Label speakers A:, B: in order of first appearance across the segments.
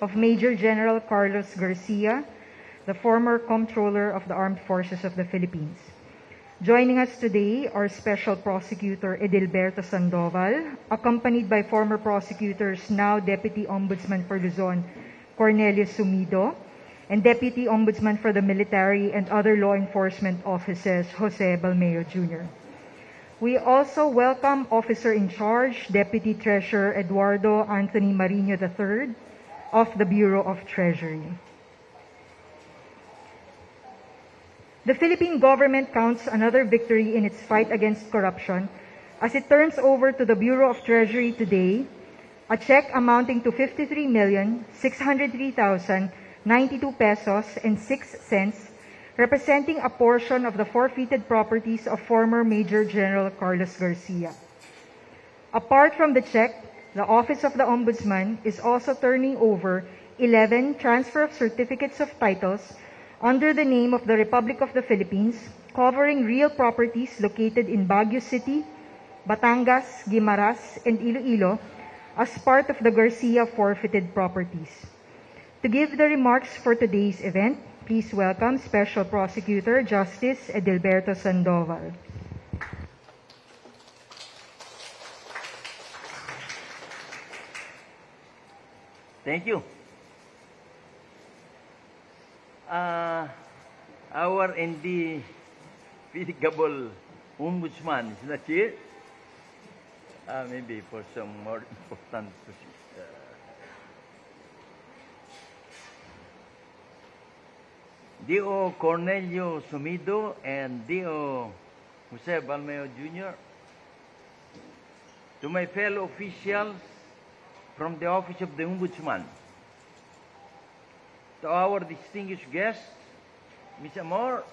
A: of Major General Carlos Garcia, the former Comptroller of the Armed Forces of the Philippines. Joining us today are Special Prosecutor Edilberto Sandoval, accompanied by former prosecutors, now Deputy Ombudsman for Luzon, Cornelius Sumido, and Deputy Ombudsman for the Military and other law enforcement offices, Jose Balmeo Jr. We also welcome Officer in Charge, Deputy Treasurer Eduardo Anthony Marino III of the Bureau of Treasury. The Philippine government counts another victory in its fight against corruption as it turns over to the Bureau of Treasury today a check amounting to 53,603,092 pesos and 6 cents, representing a portion of the forfeited properties of former Major General Carlos Garcia. Apart from the check, the Office of the Ombudsman is also turning over 11 transfer of certificates of titles under the name of the Republic of the Philippines, covering real properties located in Baguio City, Batangas, Guimaras, and Iloilo as part of the Garcia forfeited properties. To give the remarks for today's event, please welcome Special Prosecutor Justice Edilberto Sandoval.
B: Thank you. Our indefatigable Ombudsman is not here. Maybe for some more important D.O. Cornelio Sumido and D.O. Jose Balmeo Jr., to my fellow officials from the Office of the Ombudsman, to our distinguished guests, Ms. Amor,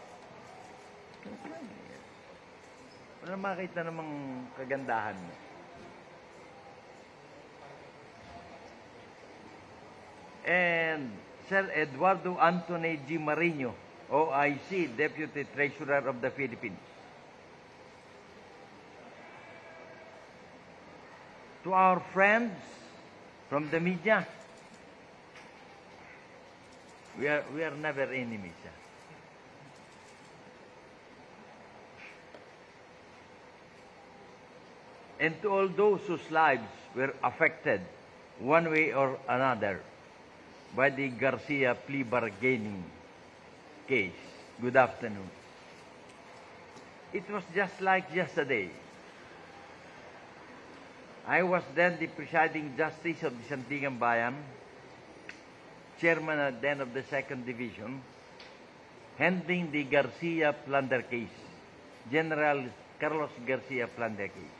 B: wala makita namang kagandahan mo. And Sir Eduardo Anthony G. Marino, OIC, Deputy Treasurer of the Philippines. To our friends from the media, we are never enemies. And to all those whose lives were affected one way or another by the Garcia plea bargaining case, good afternoon. It was just like yesterday. I was then the presiding justice of the Sandigan Bayan, chairman then of the 2nd Division, handling the Garcia plunder case, General Carlos Garcia plunder case.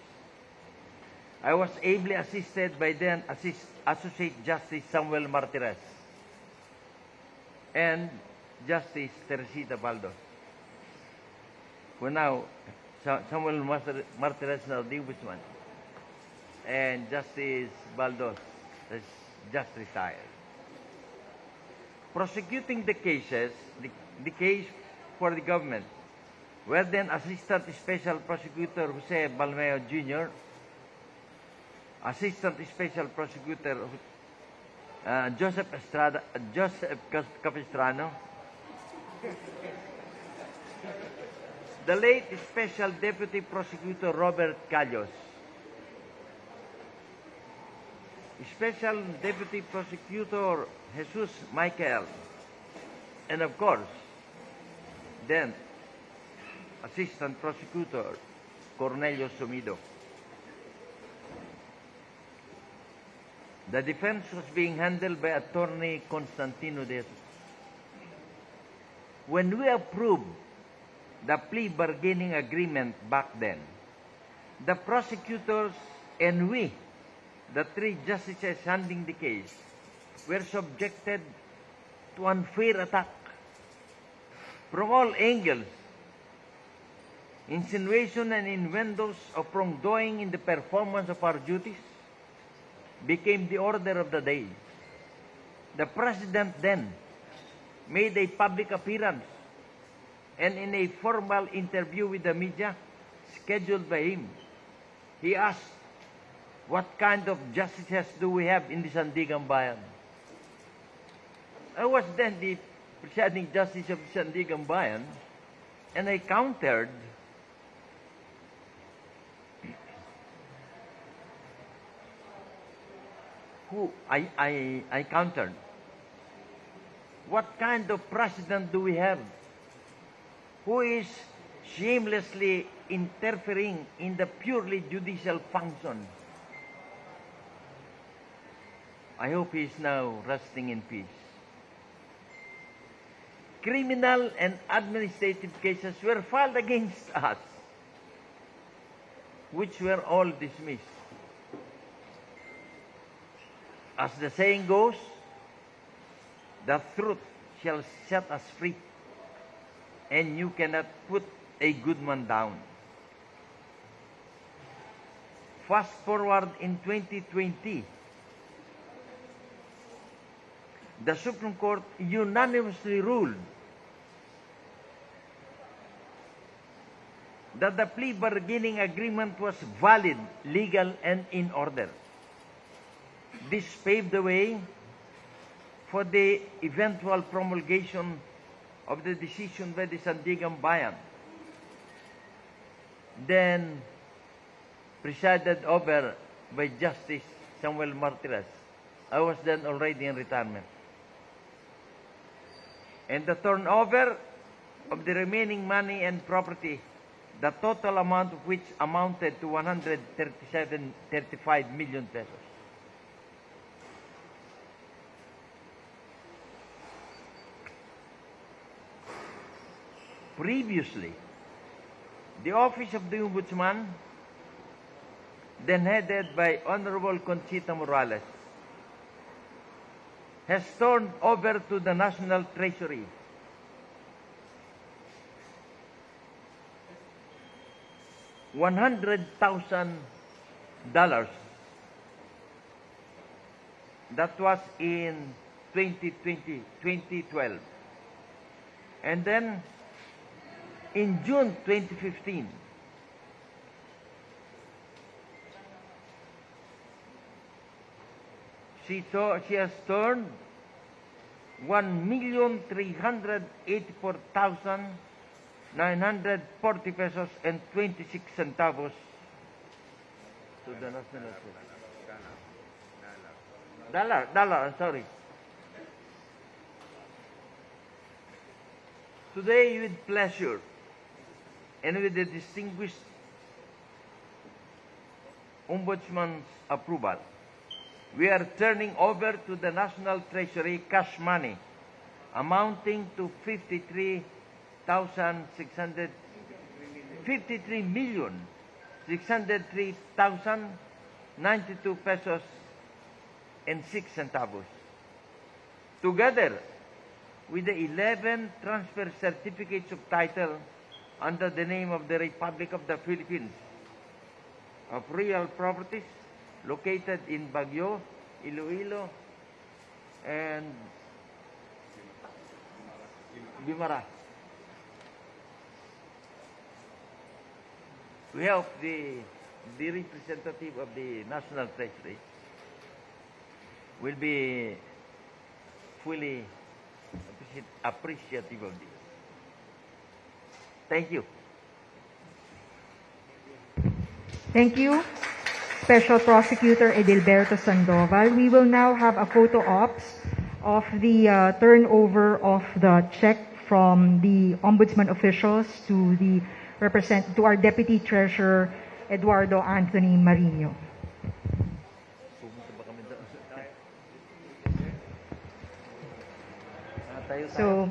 B: I was ably assisted by then Associate Justice Samuel Martirez and Justice Teresita Baldos, who now, Samuel Martirez now the Ombudsman, and Justice Baldos has just retired. Prosecuting the cases, the case for the government, were then Assistant Special Prosecutor Jose Balmeo Jr., Assistant Special Prosecutor Joseph Capistrano, the late Special Deputy Prosecutor Robert Callos, Special Deputy Prosecutor Jesus Michael, and of course, then Assistant Prosecutor Cornelio Sumido. The defense was being handled by Attorney Constantino de Jesus. When we approved the plea bargaining agreement back then, the prosecutors and we, the 3 justices handling the case, were subjected to unfair attack from all angles. Insinuation and innuendos of wrongdoing in the performance of our duties became the order of the day. The President then made a public appearance, and in a formal interview with the media scheduled by him, he asked, "What kind of justices do we have in the Sandigan Bayan?" I was then the presiding justice of Sandigan Bayan, and I countered I countered. What kind of president do we have who is shamelessly interfering in the purely judicial function? I hope he is now resting in peace. Criminal and administrative cases were filed against us, which were all dismissed. As the saying goes, the truth shall set us free, and you cannot put a good man down. Fast forward in 2020, the Supreme Court unanimously ruled that the plea bargaining agreement was valid, legal, and in order. This paved the way for the eventual promulgation of the decision by the Sandigan Bayan, then presided over by Justice Samuel Martires. I was then already in retirement. And the turnover of the remaining money and property, the total amount of which amounted to 35 million pesos. Previously, the office of the Ombudsman, then headed by Honorable Conchita Morales, has turned over to the National Treasury $100,000. That was in 2012. And then in June 2015, she has turned 1,384,940 pesos and 26 centavos to the National Treasury. I'm sorry. Today, with pleasure and with the distinguished Ombudsman's approval, we are turning over to the National Treasury cash money amounting to 53,603,092 pesos and 6 centavos, together with the 11 transfer certificates of title under the name of the Republic of the Philippines of real properties located in Baguio, Iloilo, and Guimara. We hope the representative of the National Treasury will be fully appreciative of this. Thank you.
A: Thank you, Special Prosecutor Edilberto Sandoval. We will now have a photo ops of the turnover of the check from the Ombudsman officials to our Deputy Treasurer Eduardo Anthony Marino. So,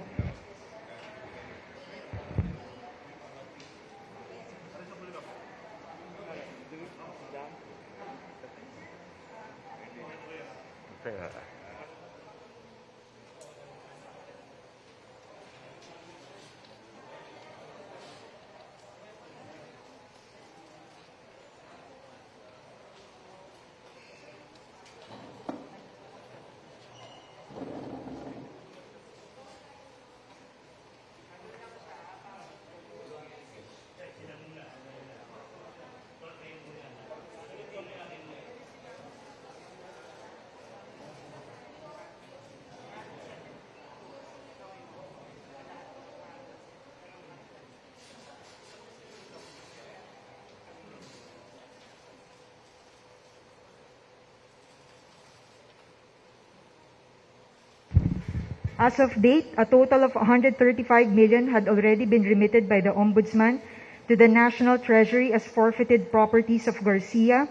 A: As of date, a total of 135 million had already been remitted by the Ombudsman to the National Treasury as forfeited properties of Garcia,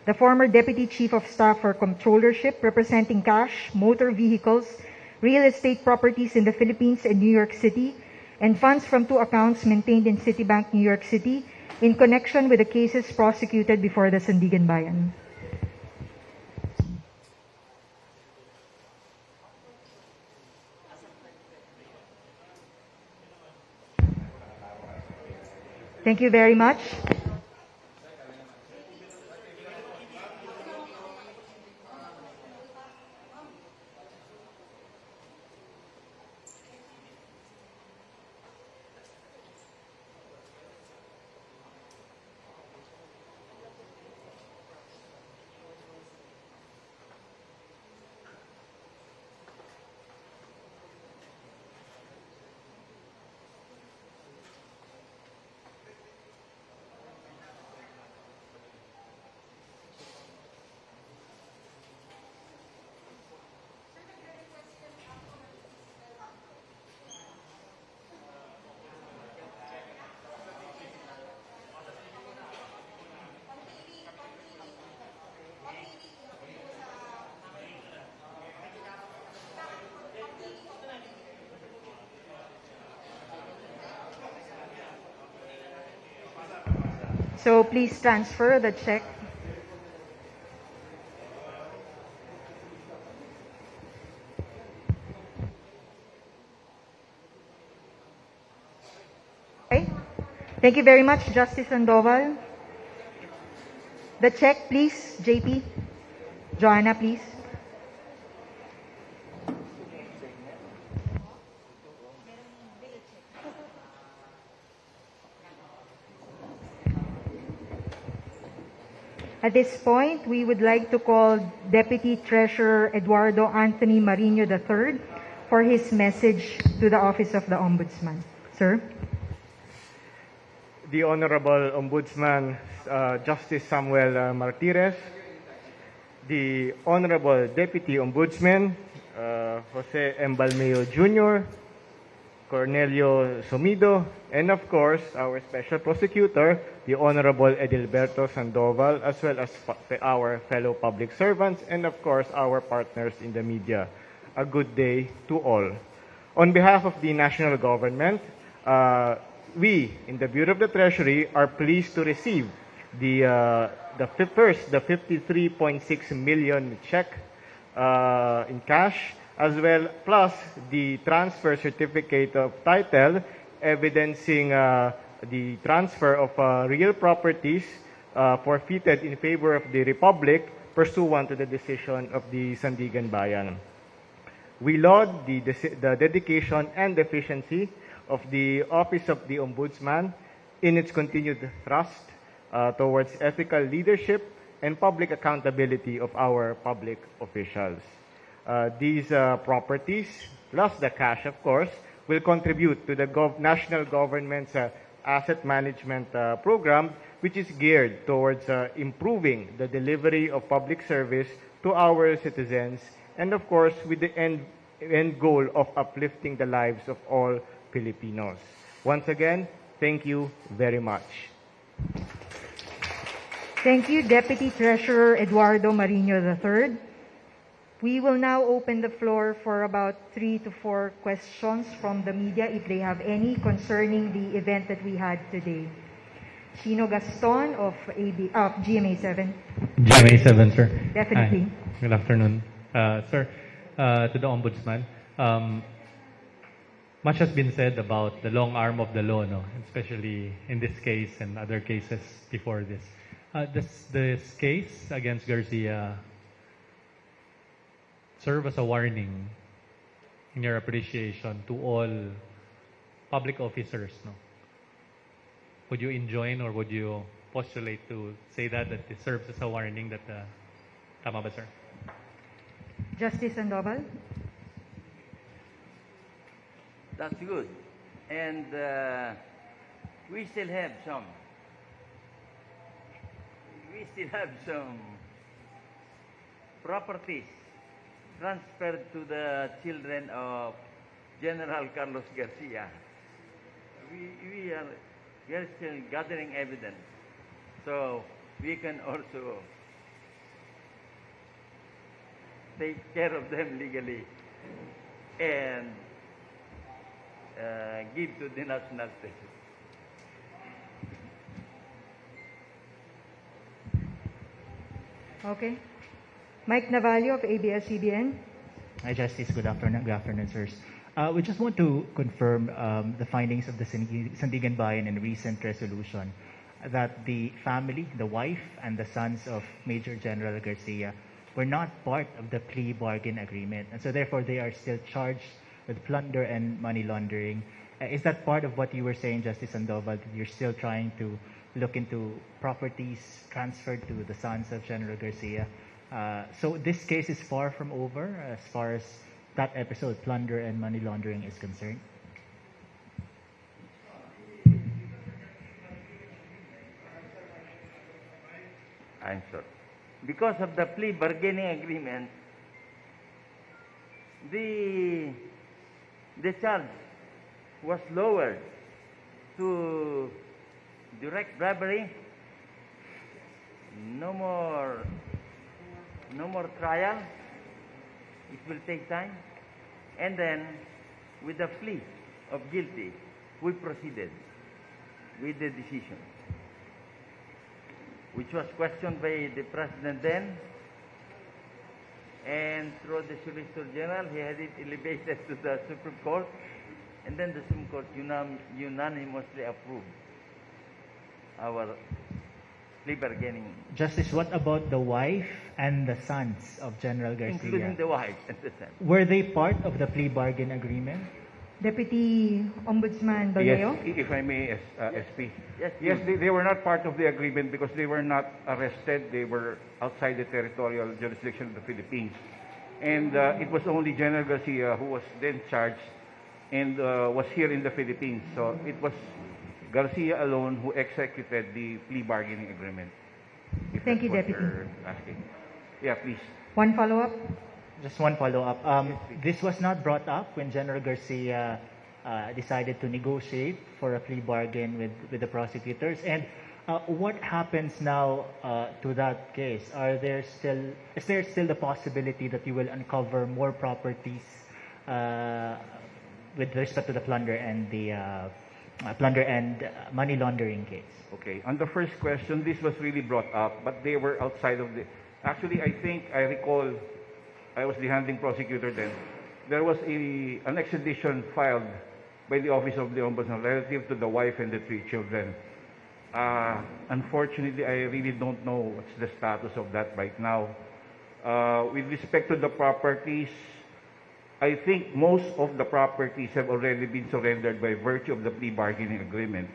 A: the former Deputy Chief of Staff for Controllership, representing cash, motor vehicles, real estate properties in the Philippines and New York City, and funds from 2 accounts maintained in Citibank, New York City, in connection with the cases prosecuted before the Sandigan Bayan. Thank you very much. So please transfer the check. Okay. Thank you very much, Justice Sandoval. The check, please, JP. Joanna, please. At this point, we would like to call Deputy Treasurer Eduardo Anthony Marino III for his message to the Office of the Ombudsman. Sir?
C: The Honorable Ombudsman, Justice Samuel Martires, the Honorable Deputy Ombudsman, Jose Embalmeo Jr., Cornelio Somido, and of course, our Special Prosecutor, the Honorable Edilberto Sandoval, as well as our fellow public servants, and of course, our partners in the media. A good day to all. On behalf of the national government, we, in the Bureau of the Treasury, are pleased to receive the 53.6 million check in cash, as well, plus the transfer certificate of title evidencing the transfer of real properties forfeited in favor of the Republic pursuant to the decision of the Sandigan Bayan. We laud the dedication and efficiency of the Office of the Ombudsman in its continued thrust towards ethical leadership and public accountability of our public officials. These properties, plus the cash, of course, will contribute to the national government's asset management program, which is geared towards improving the delivery of public service to our citizens, and of course, with the end goal of uplifting the lives of all Filipinos. Once again, thank you very much.
A: Thank you, Deputy Treasurer Eduardo Marino III. We will now open the floor for about 3 to 4 questions from the media, if they have any, concerning the event that we had today. Chino Gaston of GMA7.
D: GMA7, sir.
A: Definitely.
D: Hi. Good afternoon. Sir, to the Ombudsman, much has been said about the long arm of the law, no? Especially in this case and other cases before this. This case against Garcia serve as a warning in your appreciation to all public officers, no? Would you enjoin or would you postulate to say that it serves as a warning that tama ba, sir?
A: Justice Sandoval.
B: That's good. And we still have some properties transferred to the children of General Carlos Garcia, we are still gathering evidence, so we can also take care of them legally and give to the National Treasury.
A: Okay. Mike Navalio of ABS-CBN.
E: Hi, Justice. Good afternoon. Good afternoon, sirs. We just want to confirm the findings of the Sandigan Bayan in a recent resolution that the family, the wife, and the sons of Major General Garcia were not part of the plea bargain agreement, and so therefore they are still charged with plunder and money laundering. Is that part of what you were saying, Justice Sandoval, that you're still trying to look into properties transferred to the sons of General Garcia? So this case is far from over as far as that episode, plunder and money laundering, is concerned?
B: Answer. Because of the plea bargaining agreement, the charge was lowered to direct bribery, no more trial, it will take time, and then with the plea of guilty, we proceeded with the decision, which was questioned by the President then, and through the Solicitor General, he had it elevated to the Supreme Court, and then the Supreme Court unanimously approved our plea bargaining.
E: Justice, what about the wife and the sons of General Garcia?
B: Including the wife and the son.
E: Were they part of the plea bargain agreement?
A: Deputy Ombudsman Baleo.
F: Yes, if I may, SP.
B: Yes,
F: They were not part of the agreement because they were not arrested. They were outside the territorial jurisdiction of the Philippines. And it was only General Garcia who was then charged and was here in the Philippines. So it was Garcia alone who executed the plea bargaining agreement. If
A: Thank you,
F: that's what
A: Deputy.
F: you're asking. Yeah, please.
A: One follow-up.
E: Just one follow-up. This was not brought up when General Garcia decided to negotiate for a plea bargain with the prosecutors. And what happens now to that case? Is there still the possibility that you will uncover more properties with respect to the plunder and the money laundering case?
F: Okay. On the first question, this was really brought up, but they were outside of the... Actually, I recall, I was the handling prosecutor then. There was an extradition filed by the Office of the Ombudsman relative to the wife and the 3 children. Unfortunately, I really don't know what's the status of that right now. With respect to the properties, I think most of the properties have already been surrendered by virtue of the plea bargaining agreement.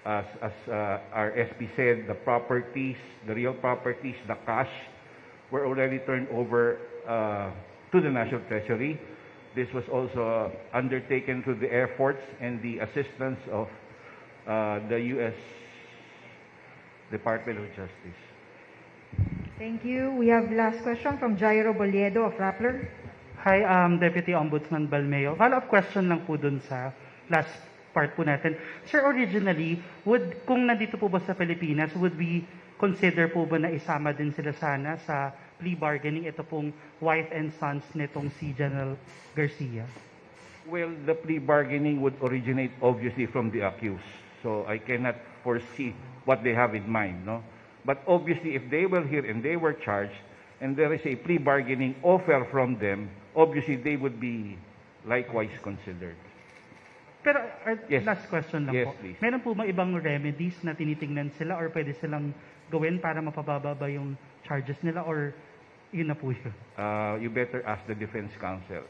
F: As our SP said, the properties, the real properties, the cash, were already turned over to the National Treasury. This was also undertaken through the efforts and the assistance of the U.S. Department of Justice.
A: Thank you. We have last question from Jairo Boliedo of Rappler.
G: Hi, Deputy Ombudsman Balmeo. Follow-up question lang po dun sa last part po natin. Sir, originally, kung nandito po ba sa Pilipinas, would we consider po ba na isama din sila sana sa plea bargaining ito pong wife and sons nitong si General Garcia?
F: Well, the plea bargaining would originate obviously from the accused. So I cannot foresee what they have in mind, no? But obviously, if they were here and they were charged, and there is a plea bargaining offer from them, obviously they would be likewise considered.
G: Pero
F: Yes.
G: last question lang
F: Yes,
G: po.
F: please.
G: Meron po ba ibang remedies na tinitingnan sila or pwede silang gawin para mapababa ba yung charges nila or yun na po yun?
F: You better ask the defense counsel.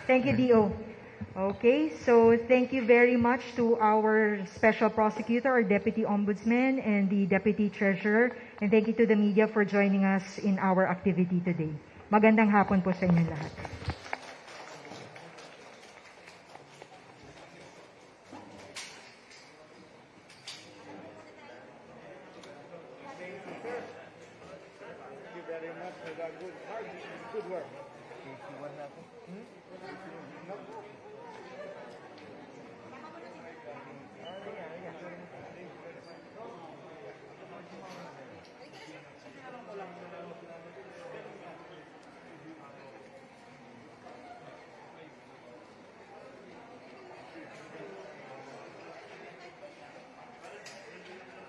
A: Thank you, DO. Okay, so thank you very much to our special prosecutor, our deputy ombudsman, and the deputy treasurer. And thank you to the media for joining us in our activity today. Magandang hapon po sa inyong lahat.
C: Thank you very much for that good work.
B: Sisiwan na ako.